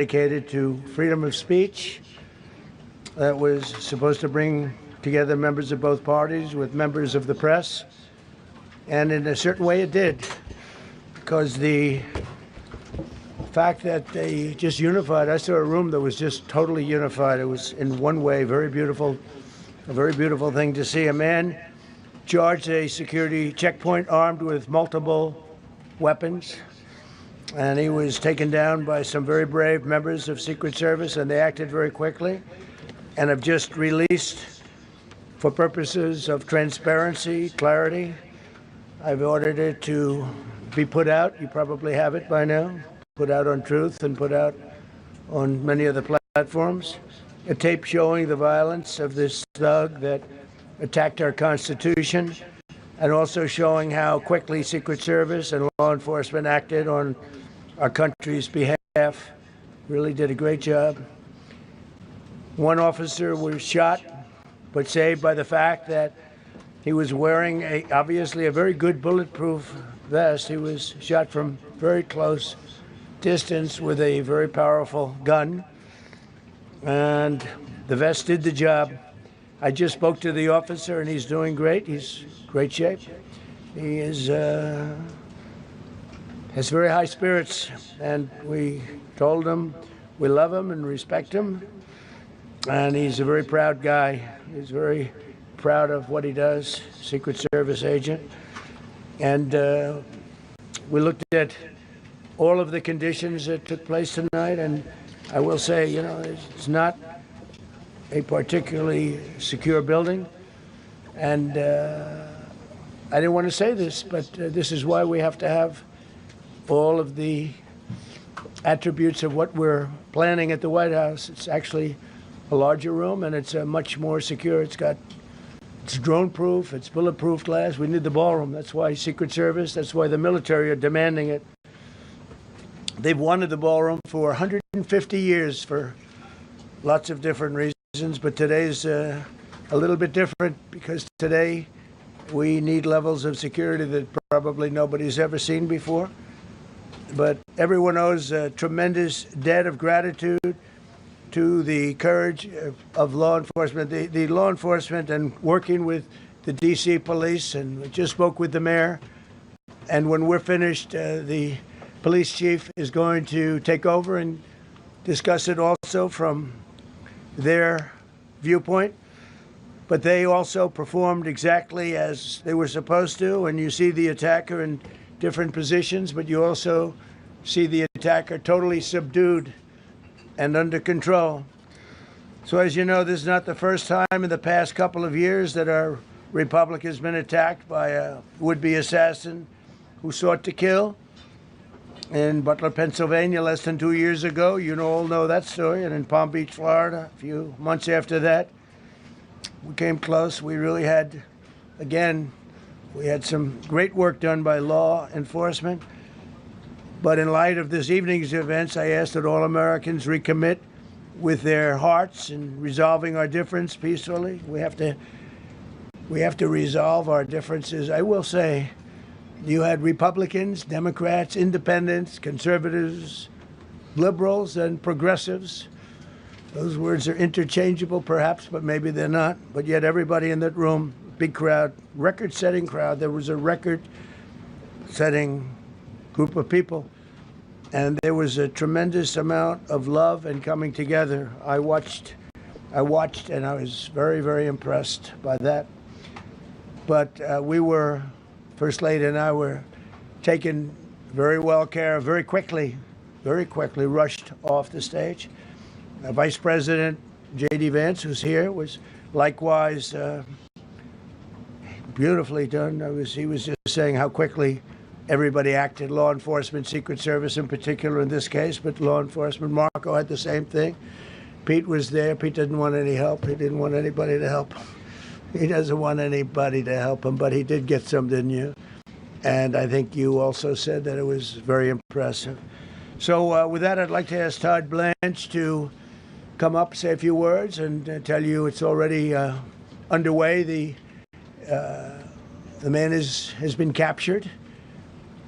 dedicated to freedom of speech that was supposed to bring together members of both parties with members of the press. And in a certain way it did, because the fact that they just unified, I saw a room that was just totally unified. It was in one way very beautiful, a very beautiful thing to see. A man charged a security checkpoint armed with multiple weapons, and he was taken down by some very brave members of Secret Service, and they acted very quickly and have just released, for purposes of transparency, clarity, I've ordered it to be put out. You probably have it by now. Put out on Truth and put out on many of the platforms. A tape showing the violence of this thug that attacked our Constitution, and also showing how quickly Secret Service and law enforcement acted on our country's behalf. Really did a great job. One officer was shot, but saved by the fact that he was wearing obviously a very good bulletproof vest. He was shot from very close distance with a very powerful gun, and the vest did the job. I just spoke to the officer, and he's doing great. He's in great shape. He has very high spirits, and we told him we love him and respect him, and he's a very proud guy. He's very proud of what he does, Secret Service agent. And we looked at all of the conditions that took place tonight, and I will say, you know, it's not a particularly secure building, and I didn't want to say this, but this is why we have to have all of the attributes of what we're planning at the White House. It's actually a larger room, and it's much more secure. It's drone-proof, it's bulletproof glass. We need the ballroom. That's why Secret Service, that's why the military are demanding it. They've wanted the ballroom for 150 years for lots of different reasons, but today's a little bit different, because today we need levels of security that probably nobody's ever seen before. But everyone owes a tremendous debt of gratitude to the courage of law enforcement, the law enforcement, and working with the D.C. police. And we just spoke with the mayor, and when we're finished, the police chief is going to take over and discuss it also from their viewpoint. But they also performed exactly as they were supposed to, and you see the attacker in different positions, but you also see the attacker totally subdued and under control. So as you know, this is not the first time in the past couple of years that our republic has been attacked by a would-be assassin who sought to kill. In Butler, Pennsylvania, less than 2 years ago, you all know that story, and in Palm Beach, Florida, a few months after that, we came close. We really had, again, we had some great work done by law enforcement. But in light of this evening's events, I ask that all Americans recommit with their hearts in resolving our difference peacefully. We have to resolve our differences. I will say, you had Republicans, Democrats, independents, conservatives, liberals, and progressives. Those words are interchangeable, perhaps, but maybe they're not. But yet everybody in that room, big crowd, record-setting crowd. There was a record-setting group of people, and there was a tremendous amount of love and coming together. I watched, and I was very, very impressed by that. But First Lady and I were taken very well care of, very quickly rushed off the stage. Vice President J.D. Vance, who's here, was likewise beautifully done. He was just saying how quickly everybody acted, law enforcement, Secret Service in particular in this case, but law enforcement. Marco had the same thing. Pete was there. Pete didn't want any help. He didn't want anybody to help him. He doesn't want anybody to help him, but he did get some, didn't you? And I think you also said that it was very impressive. So with that, I'd like to ask Todd Blanche to come up, say a few words, and tell you it's already underway. The man has been captured.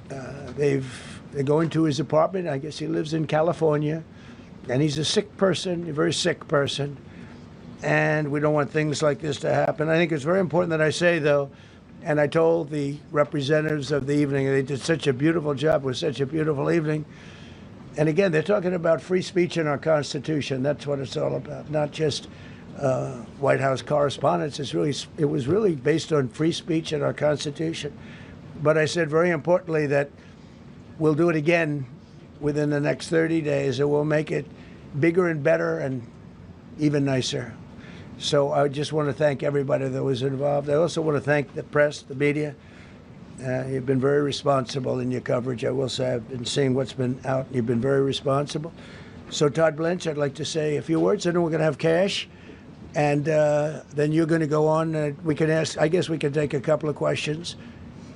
They're going to his apartment. I guess he lives in California. And he's a sick person, a very sick person. And we don't want things like this to happen. I think it's very important that I say, though, and I told the representatives of the evening, they did such a beautiful job. It was such a beautiful evening. And again, they're talking about free speech in our Constitution. That's what it's all about, not just White House correspondence. It was really based on free speech in our Constitution. But I said very importantly that we'll do it again within the next 30 days, and we'll make it bigger and better and even nicer. So I just want to thank everybody that was involved. I also want to thank the press, the media. You've been very responsible in your coverage. I will say I've been seeing what's been out. You've been very responsible. So Todd Blanche, I'd like to say a few words. I know we're going to have cash, and then you're going to go on. We can ask. I guess we can take a couple of questions.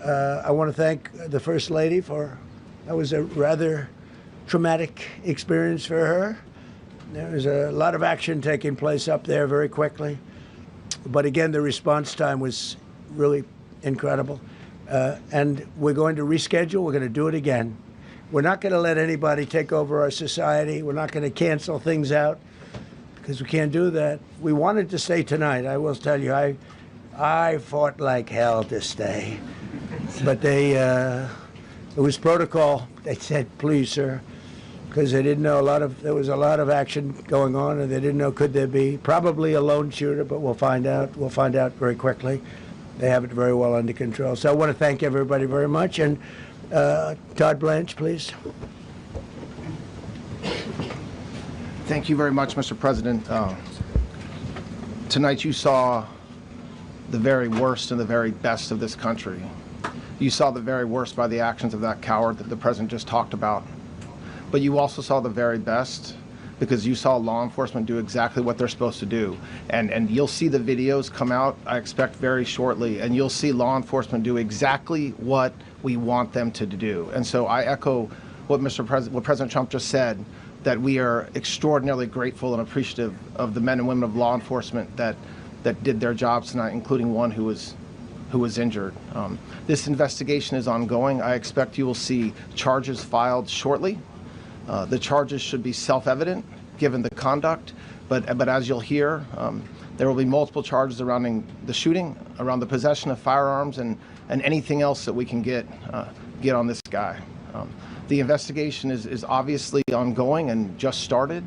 I want to thank the First Lady for. That was a rather traumatic experience for her. There was a lot of action taking place up there very quickly. But again, the response time was really incredible. And we're going to reschedule. We're going to do it again. We're not going to let anybody take over our society. We're not going to cancel things out because we can't do that. We wanted to stay tonight. I will tell you, I fought like hell to stay. But it was protocol. They said, please, sir. Because they didn't know there was a lot of action going on, and they didn't know could there be probably a lone shooter, but we'll find out. We'll find out very quickly. They have it very well under control. So I want to thank everybody very much. And Todd Blanche, please. Thank you very much, Mr. President. Tonight you saw the very worst and the very best of this country. You saw the very worst by the actions of that coward that the president just talked about. But you also saw the very best because you saw law enforcement do exactly what they're supposed to do. And you'll see the videos come out, I expect, very shortly, and you'll see law enforcement do exactly what we want them to do. And so I echo what what President Trump just said, that we are extraordinarily grateful and appreciative of the men and women of law enforcement that did their jobs tonight, including one who was injured. This investigation is ongoing. I expect you will see charges filed shortly. The charges should be self-evident given the conduct, but as you'll hear, there will be multiple charges surrounding the shooting, around the possession of firearms, and anything else that we can get on this guy. The investigation is obviously ongoing and just started.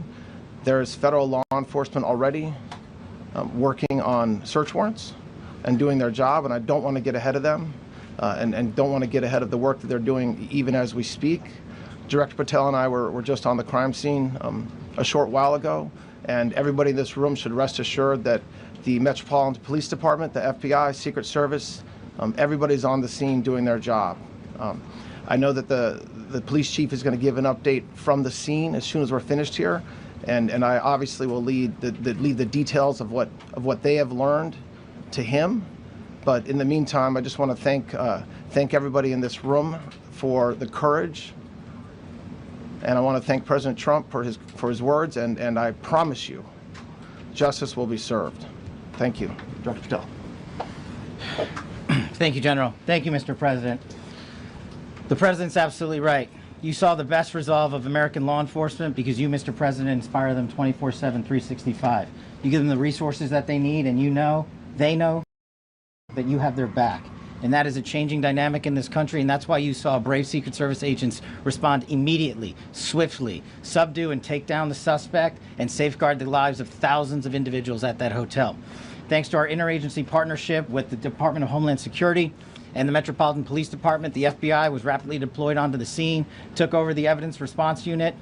There is federal law enforcement already working on search warrants and doing their job, and I don't want to get ahead of them and don't want to get ahead of the work that they're doing even as we speak. Director Patel and I were just on the crime scene a short while ago, and everybody in this room should rest assured that the Metropolitan Police Department, the FBI, Secret Service, everybody's on the scene doing their job. I know that the police chief is going to give an update from the scene as soon as we're finished here, and I obviously will lead the details of what they have learned to him. But in the meantime, I just want to thank everybody in this room for the courage. And I want to thank President Trump for his words, and I promise you, justice will be served. Thank you. Director Patel. Thank you, General. Thank you, Mr. President. The President's absolutely right. You saw the best resolve of American law enforcement because you, Mr. President, inspire them 24/7, 365. You give them the resources that they need, and they know that you have their back. And that is a changing dynamic in this country, and that's why you saw brave Secret Service agents respond immediately, swiftly, subdue and take down the suspect, and safeguard the lives of thousands of individuals at that hotel. Thanks to our interagency partnership with the Department of Homeland Security and the Metropolitan Police Department, the FBI was rapidly deployed onto the scene, took over the evidence response unit,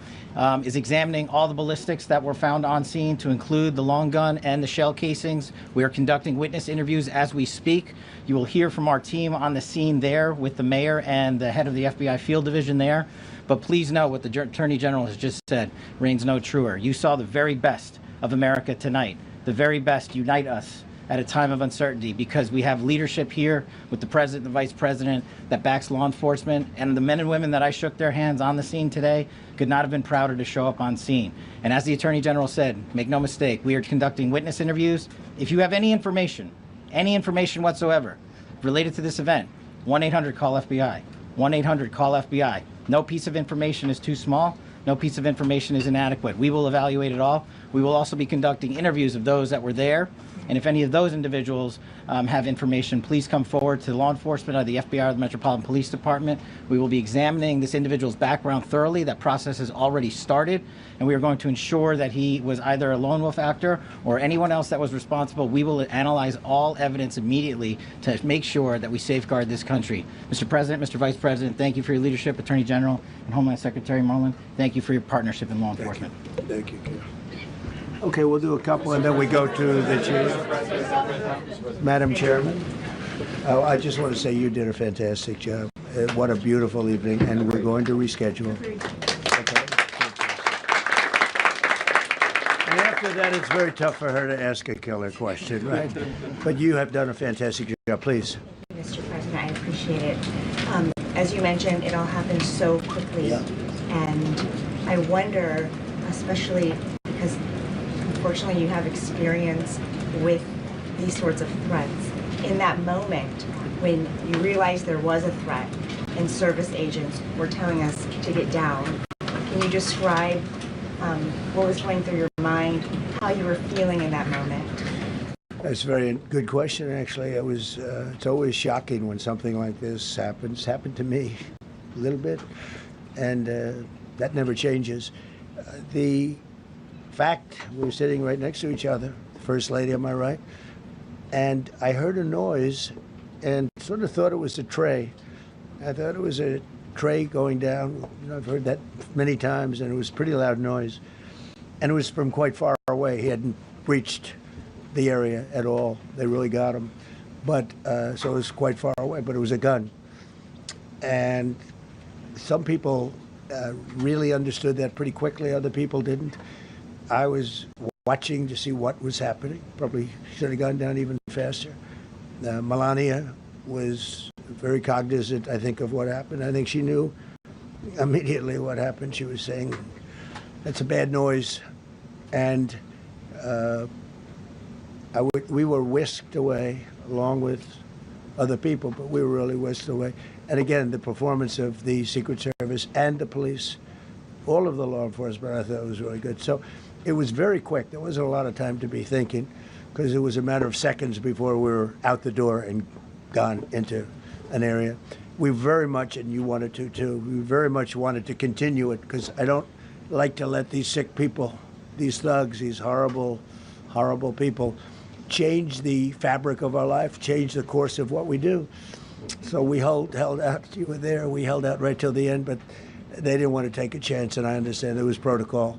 is examining all the ballistics that were found on scene to include the long gun and the shell casings. We are conducting witness interviews as we speak. You will hear from our team on the scene there with the mayor and the head of the FBI field division there. But please know what the Attorney General has just said reigns no truer. You saw the very best of America tonight. The very best unite us at a time of uncertainty, because we have leadership here with the President and the Vice President that backs law enforcement, and the men and women that I shook their hands on the scene today could not have been prouder to show up on scene. And as the Attorney General said, make no mistake, we are conducting witness interviews. If you have any information whatsoever related to this event, 1-800-CALL-FBI, 1-800-CALL-FBI. No piece of information is too small. No piece of information is inadequate. We will evaluate it all. We will also be conducting interviews of those that were there. And if any of those individuals have information, please come forward to law enforcement or the FBI or the Metropolitan Police Department. We will be examining this individual's background thoroughly. That process has already started, and we are going to ensure that he was either a lone wolf actor or anyone else that was responsible. We will analyze all evidence immediately to make sure that we safeguard this country. Mr. President, Mr. Vice President, thank you for your leadership. Attorney General and Homeland Secretary Marlin, thank you for your partnership in law enforcement. Thank you. Okay, we'll do a couple and then we go to the chief. Madam Chairman, I just want to say you did a fantastic job. What a beautiful evening, and we're going to reschedule. Okay. And after that, it's very tough for her to ask a killer question, right? But you have done a fantastic job. Please. Mr. President, I appreciate it. As you mentioned, it all happened so quickly, and I wonder, especially because unfortunately you have experience with these sorts of threats. In that moment, when you realized there was a threat and service agents were telling us to get down, can you describe what was going through your mind, how you were feeling in that moment? That's a very good question, actually. It's always shocking when something like this happens. Happened to me a little bit, and that never changes. The fact, we were sitting right next to each other, First Lady on my right, and I heard a noise and sort of thought it was a tray. I thought it was a tray going down. You know, I've heard that many times, and it was a pretty loud noise. And it was from quite far away. He hadn't reached the area at all. They really got him. But, so it was quite far away, but it was a gun. And some people really understood that pretty quickly, other people didn't. I was watching to see what was happening. Probably should have gone down even faster. Melania was very cognizant, I think, of what happened. I think she knew immediately what happened. She was saying, that's a bad noise. And we were whisked away along with other people, but we were really whisked away. And again, the performance of the Secret Service and the police, all of the law enforcement, I thought was really good. So it was very quick. There wasn't a lot of time to be thinking, because it was a matter of seconds before we were out the door and gone into an area. We very much, and you wanted to too, we very much wanted to continue it, because I don't like to let these sick people, these thugs, these horrible, horrible people, change the fabric of our life, change the course of what we do. So we held out. You were there. We held out right till the end, but they didn't want to take a chance, and I understand there was protocol.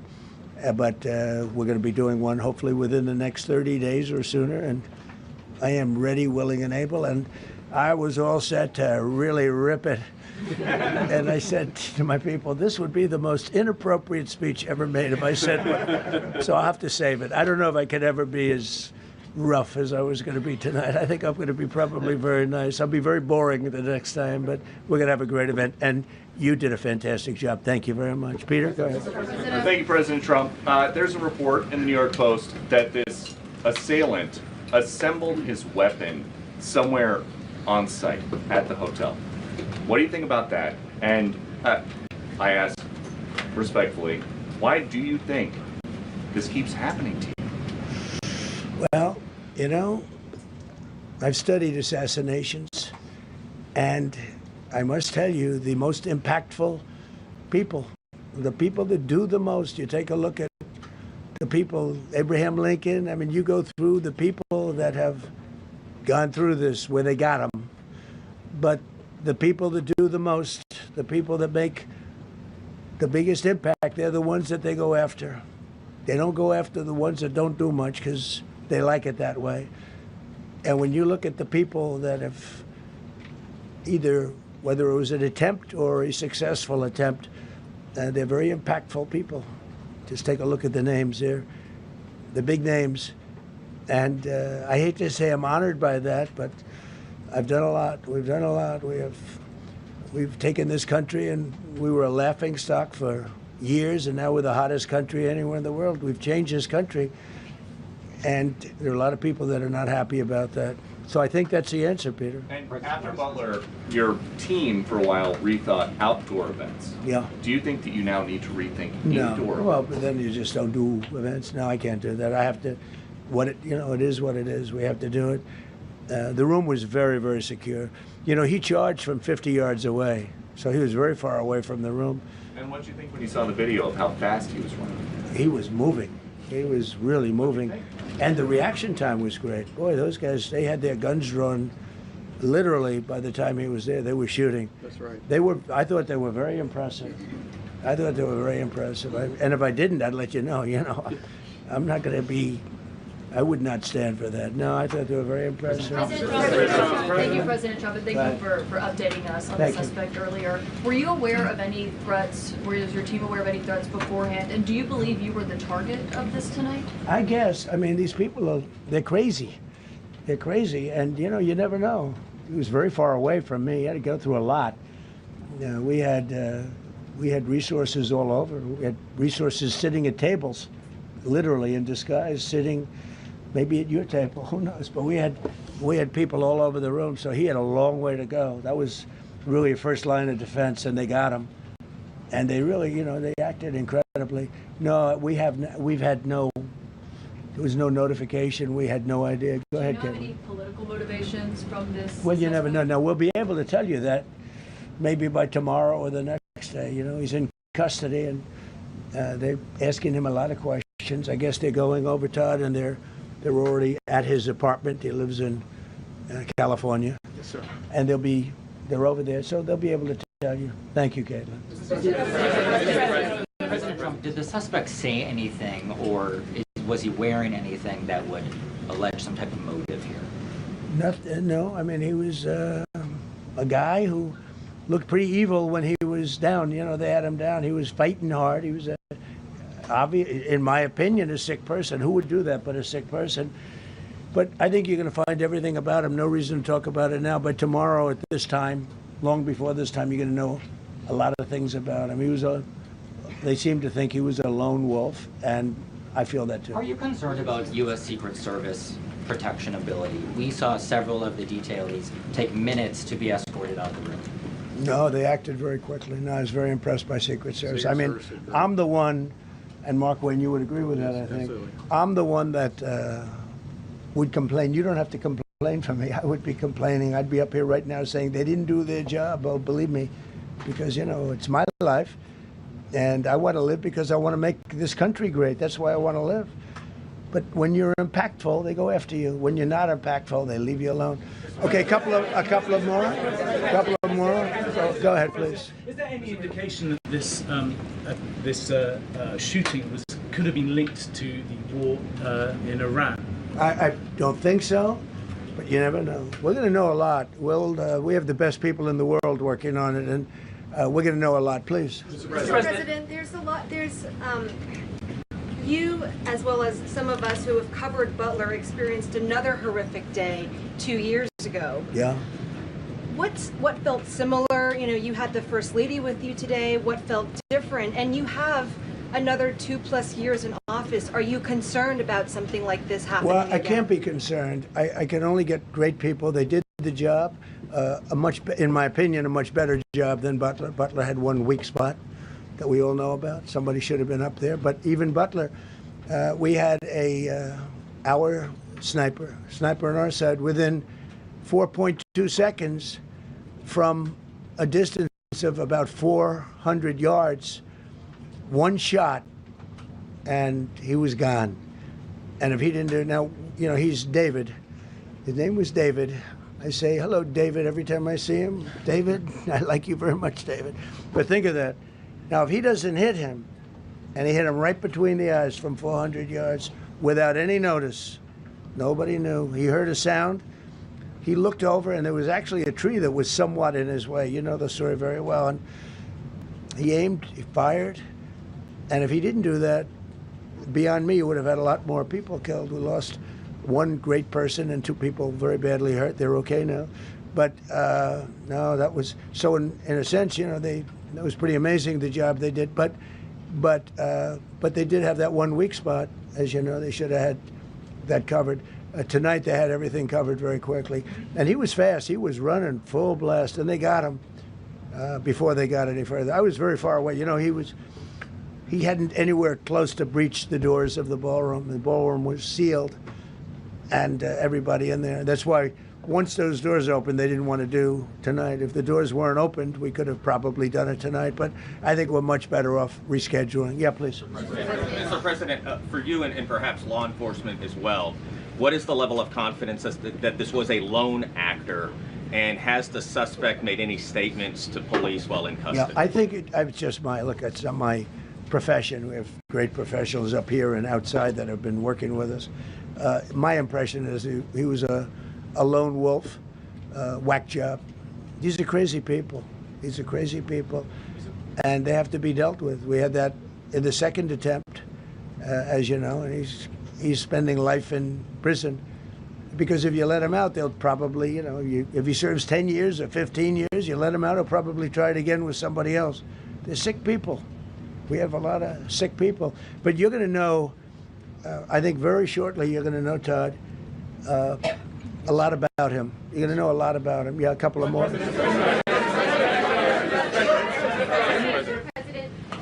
But we're going to be doing one hopefully within the next 30 days or sooner, and I am ready, willing, and able. And I was all set to really rip it. And I said to my people, this would be the most inappropriate speech ever made if I said one. So I'll have to save it. I don't know if I could ever be as rough as I was going to be tonight. I think I'm going to be probably very nice. I'll be very boring the next time, but we're going to have a great event. And you did a fantastic job. Thank you very much. Peter, go ahead. Thank you, President Trump. There's a report in the New York Post that this assailant assembled his weapon somewhere on site at the hotel. What do you think about that? And I ask respectfully, why do you think this keeps happening to you? Well, you know, I've studied assassinations, and I must tell you, the most impactful people, the people that do the most, you take a look at the people, Abraham Lincoln, I mean, you go through the people that have gone through this where they got them, but the people that do the most, the people that make the biggest impact, they're the ones that they go after. They don't go after the ones that don't do much because they like it that way. And when you look at the people that have either, whether it was an attempt or a successful attempt, they're very impactful people. Just take a look at the names there, the big names. And I hate to say I'm honored by that, but I've done a lot. We've done a lot. We've taken this country, and we were a laughing stock for years, and now we're the hottest country anywhere in the world. We've changed this country, and there are a lot of people that are not happy about that. So I think that's the answer, Peter. And after Butler, your team for a while rethought outdoor events. Yeah. Do you think that you now need to rethink No. indoor Well, events? but then you just don't do events. No, I can't do that. I have to. It is what it is. We have to do it. The room was very, very secure. He charged from 50 yards away, so he was very far away from the room. And what did you think when you saw the video of how fast he was running? He was moving. He was really moving. And the reaction time was great. Boy, those guys, they had their guns drawn literally by the time he was there. They were shooting. That's right. I thought they were very impressive. And if I didn't, I'd let you know. I'm not going to be, I would not stand for that. No, I thought they were very impressive. Thank you, President Trump, and thank you for updating us on the Thank you. suspect earlier. Were you aware of any threats? Was your team aware of any threats beforehand? And do you believe you were the target of this tonight? I guess. I mean, these people they're crazy. They're crazy. And, you never know. He was very far away from me. He had to go through a lot. We had resources all over. We had resources sitting at tables, literally in disguise, sitting maybe at your table, who knows? But we had people all over the room, so he had a long way to go. That was really a first line of defense, and they got him. And they really, they acted incredibly. No, there was no notification. We had no idea. Go ahead, Do you know Kevin. any political motivations from this? Well, you never know. suspect? Now, we'll be able to tell you that maybe by tomorrow or the next day. He's in custody, and they're asking him a lot of questions. I guess they're going over, Todd, and they're already at his apartment. He lives in California. Yes, sir. And they're over there, so they'll be able to tell you. Thank you, Caitlin. President Trump, did the suspect say anything, or was he wearing anything that would allege some type of motive here? Nothing. No, I mean, he was a guy who looked pretty evil when he was down. They had him down. He was fighting hard. He was, in my opinion, a sick person. Who would do that but a sick person? But I think you're going to find everything about him. No reason to talk about it now. But tomorrow at this time, long before this time, you're going to know a lot of things about him. They seem to think he was a lone wolf, and I feel that too. Are you concerned about U.S. Secret Service protection ability? We saw several of the detailees take minutes to be escorted out of the room. No, they acted very quickly. No, I was very impressed by Secret Service. I mean, I'm the one, and Mark Wayne, you would agree with that, I think. Absolutely. I'm the one that would complain. You don't have to complain for me. I would be complaining. I'd be up here right now saying they didn't do their job. Well, believe me, because, it's my life, and I want to live because I want to make this country great. That's why I want to live. But when you're impactful, they go after you. When you're not impactful, they leave you alone. Okay, a couple of more. Go ahead, please. Is there any indication that this shooting could have been linked to the war in Iran? I don't think so, but you never know. We're going to know a lot. We have the best people in the world working on it, and we're going to know a lot. Please. Mr. President, there's a lot. You, as well as some of us who have covered Butler, experienced another horrific day 2 years ago. Yeah. What felt similar? You had the First Lady with you today. What felt different? And you have another 2+ years in office. Are you concerned about something like this happening Well, I again? can't be concerned. I can only get great people. They did the job, in my opinion, a much better job than Butler. Butler had one weak spot that we all know about. Somebody should have been up there. But even Butler, we had our sniper on our side within 4.2 seconds from a distance of about 400 yards, one shot, and he was gone. And if he didn't do it, now, he's David. His name was David. I say, hello, David, every time I see him. David, I like you very much, David. But think of that. Now, if he doesn't hit him, and he hit him right between the eyes from 400 yards without any notice, nobody knew. He heard a sound. He looked over, and there was actually a tree that was somewhat in his way. You know the story very well. And he aimed, he fired, and if he didn't do that, beyond me, you would have had a lot more people killed. We lost one great person and 2 people very badly hurt. They're okay now. But no, that was, so in a sense, it was pretty amazing the job they did. But they did have that one weak spot, as you know. They should have had that covered. Tonight they had everything covered very quickly. And he was fast. He was running full blast, and they got him before they got any further. I was very far away. You know, he hadn't anywhere close to breach the doors of the ballroom. The ballroom was sealed, and everybody in there. That's why once those doors opened, they didn't want to do tonight. If the doors weren't opened, we could have probably done it tonight, but I think we're much better off rescheduling. Yeah, please. Mr. President, for you and perhaps law enforcement as well, what is the level of confidence that this was a lone actor, and has the suspect made any statements to police while in custody? Yeah, I think it's just it's not my profession. We have great professionals up here and outside that have been working with us. My impression is he was a lone wolf, whack job. These are crazy people. These are crazy people, and they have to be dealt with. We had that in the second attempt, as you know, and he's spending life in prison. Because if you let him out, they'll probably, if he serves 10 years or 15 years, you let him out, he'll probably try it again with somebody else. They're sick people. We have a lot of sick people. But you're going to know, I think very shortly, you're going to know, Todd, a lot about him. You're going to know a lot about him. Yeah, a couple of more.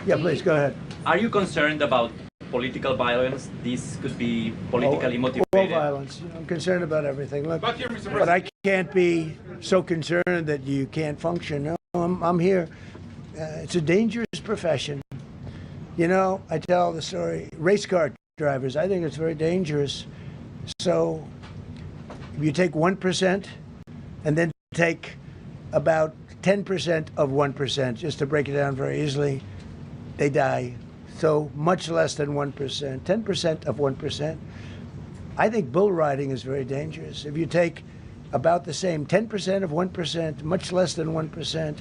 Yeah, please, go ahead. Are you concerned about political violence? This could be politically motivated. All violence. I'm concerned about everything. Look, but I can't be so concerned that you can't function. No, I'm here. It's a dangerous profession. You know, I tell the story. Race car drivers, I think it's very dangerous. So if you take 1% and then take about 10% of 1%, just to break it down very easily, they die. So much less than 1%, 10% of 1%. I think bull riding is very dangerous. If you take about the same, 10% of 1%, much less than 1%.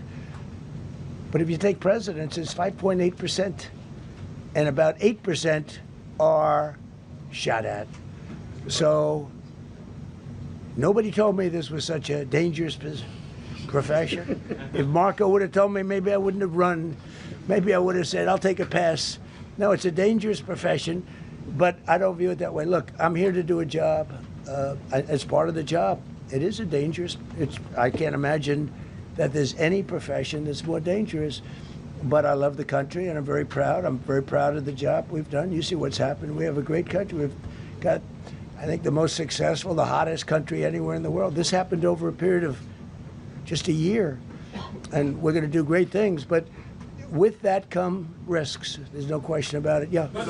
But if you take presidents, it's 5.8%. And about 8% are shot at. So nobody told me this was such a dangerous profession. If Marco would have told me, maybe I wouldn't have run. Maybe I would have said, I'll take a pass. No, it's a dangerous profession, but I don't view it that way. Look, I'm here to do a job. As part of the job, it is a dangerous. I can't imagine that there's any profession that's more dangerous. But I love the country, and I'm very proud. I'm very proud of the job we've done. You see what's happened. We have a great country. We've got, I think, the most successful, the hottest country anywhere in the world. This happened over a period of just a year, and we're going to do great things. But with that come risks. There's no question about it. Yeah. To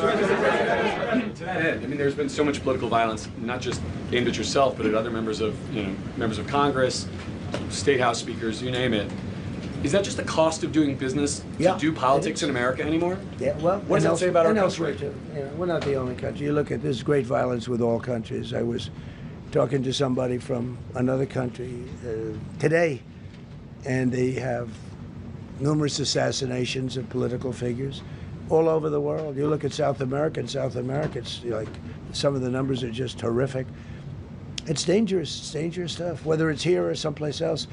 that end, I mean, there's been so much political violence, not just aimed at yourself, but at other members of Congress, state house speakers, you name it. Is that just the cost of doing business to do politics in America anymore? Yeah. Well, what does that say about our country? Too. We're not the only country. You look at this great violence with all countries. I was talking to somebody from another country today, and they have numerous assassinations of political figures all over the world. You look at South America, it's like some of the numbers are just horrific. It's dangerous stuff, whether it's here or someplace else.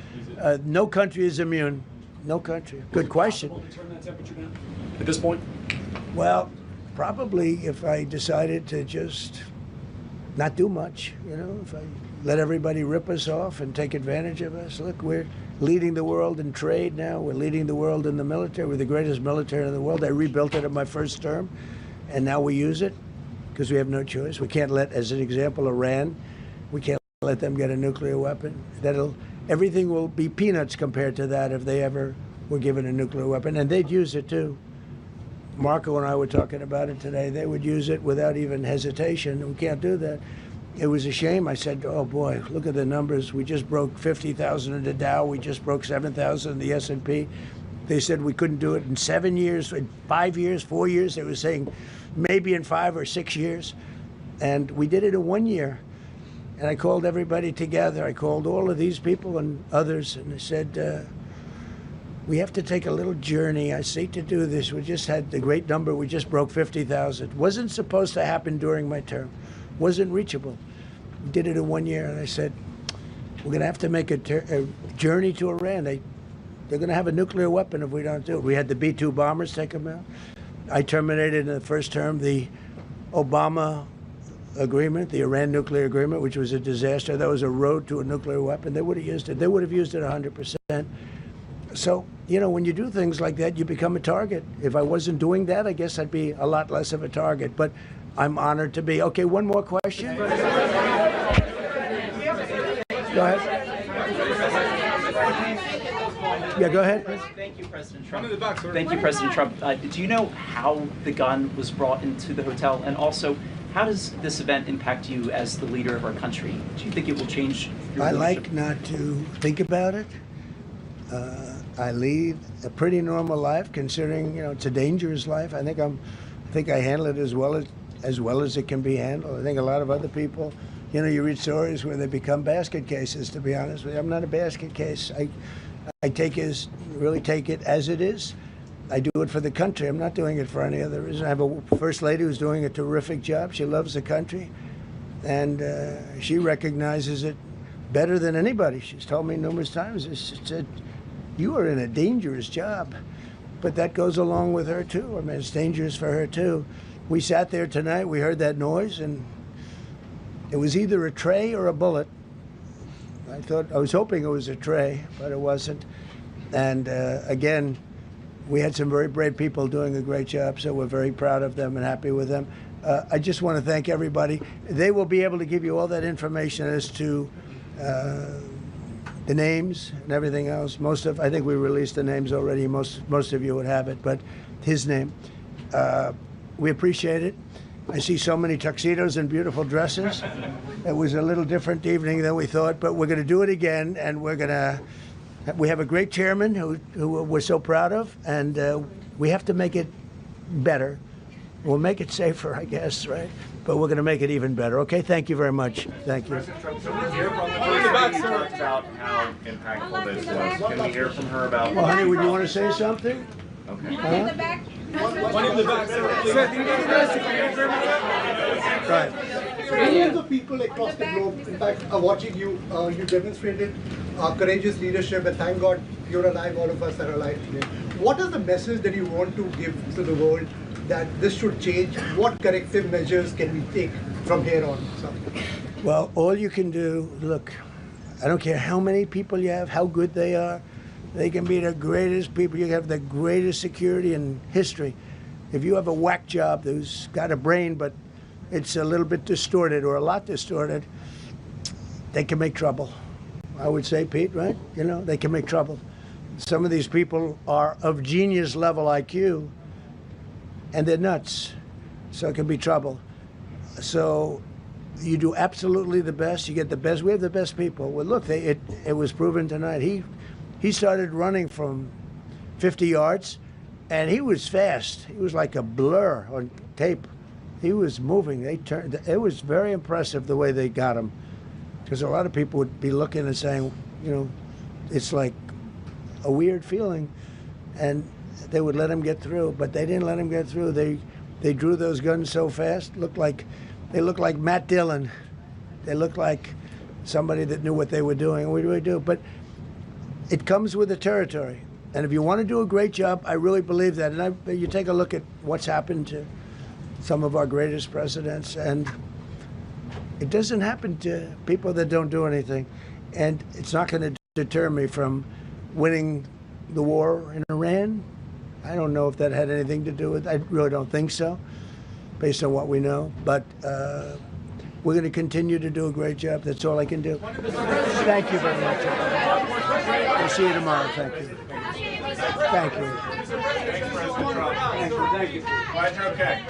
No country is immune. No country. Good question. Is it possible to turn that temperature down at this point? Well, probably if I decided to just not do much, if I let everybody rip us off and take advantage of us. Look, we're leading the world in trade now. We're leading the world in the military. We're the greatest military in the world. I rebuilt it in my first term, and now we use it because we have no choice. We can't let, as an example, Iran, we can't let them get a nuclear weapon. Everything will be peanuts compared to that if they ever were given a nuclear weapon, and they'd use it too. Marco and I were talking about it today. They would use it without even hesitation. We can't do that. It was a shame. I said, oh boy, look at the numbers. We just broke 50,000 in the Dow. We just broke 7,000 in the S&P. They said we couldn't do it in 7 years, in 5 years, 4 years. They were saying maybe in 5 or 6 years. And we did it in 1 year. And I called everybody together. I called all of these people and others, and I said, we have to take a little journey. I say to do this. We just had the great number. We just broke 50,000. Wasn't supposed to happen during my term. Wasn't reachable. We did it in 1 year, and I said, we're going to have to make a journey to Iran. They're going to have a nuclear weapon if we don't do it. We had the B-2 bombers take them out. I terminated in the first term the Obama agreement, the Iran nuclear agreement, which was a disaster. That was a road to a nuclear weapon. They would have used it. They would have used it 100%. So, you know, when you do things like that, you become a target. If I wasn't doing that, I guess I'd be a lot less of a target. But I'm honored to be. Okay, one more question. Go ahead. Yeah, go ahead. Thank you, President Trump. Thank you, President Trump. Do you know how the gun was brought into the hotel? And also, how does this event impact you as the leader of our country? Do you think it will change your I leadership? like not to think about it. I lead a pretty normal life, considering, you know, it's a dangerous life. I think I handle it as well as it can be handled. I think a lot of other people, you know, you read stories where they become basket cases. To be honest with you, I'm not a basket case. I really take it as it is. I do it for the country. I'm not doing it for any other reason. I have a first lady who's doing a terrific job. She loves the country, and she recognizes it better than anybody. She's told me numerous times. She said, "You are in a dangerous job," but that goes along with her too. I mean, it's dangerous for her too. We sat there tonight. We heard that noise, and it was either a tray or a bullet. I was hoping it was a tray, but it wasn't. And again, we had some very brave people doing a great job, so we're very proud of them and happy with them. I just want to thank everybody. They will be able to give you all that information as to the names and everything else. I think we released the names already. Most of you would have it, but his name. We appreciate it. I see so many tuxedos and beautiful dresses. It was a little different evening than we thought, but we're going to do it again, and we have a great chairman who we're so proud of, and we have to make it better. We'll make it safer, I guess, right? But we're going to make it even better. Okay, thank you very much. Thank you. President Trump, so we hear from the first lady who talked about how impactful this was. Can we hear from her about? Well, honey, would you want to say something? Okay. Huh? One in the back. Right. Millions of people across the globe, in fact, are watching you. You demonstrated courageous leadership, and thank God you're alive. All of us are alive today. What is the message that you want to give to the world that this should change? What corrective measures can we take from here on? Well, all you can do, look, I don't care how many people you have, how good they are. They can be the greatest people. You have the greatest security in history. If you have a whack job who's got a brain, but it's a little bit distorted or a lot distorted, they can make trouble. I would say, Pete, right? You know, they can make trouble. Some of these people are of genius level IQ, and they're nuts. So it can be trouble. So you do absolutely the best. You get the best. We have the best people. Well, look, it was proven tonight. He started running from 50 yards, and he was fast. He was like a blur on tape. He was moving. It was very impressive the way they got him, because a lot of people would be looking and saying, you know, it's like a weird feeling, and they would let him get through, but they didn't let him get through. They drew those guns so fast. They looked like Matt Dillon. They looked like somebody that knew what they were doing. What do we do? But it comes with the territory. And if you want to do a great job, I really believe that. And you take a look at what's happened to some of our greatest presidents, and it doesn't happen to people that don't do anything. And it's not going to deter me from winning the war in Iran. I don't know if that had anything to do with it. I really don't think so, based on what we know. But we're going to continue to do a great job. That's all I can do. Thank you very much. We'll see you tomorrow. Thank you. Thank you. Thanks, President Trump. Thank you. Glad you're okay.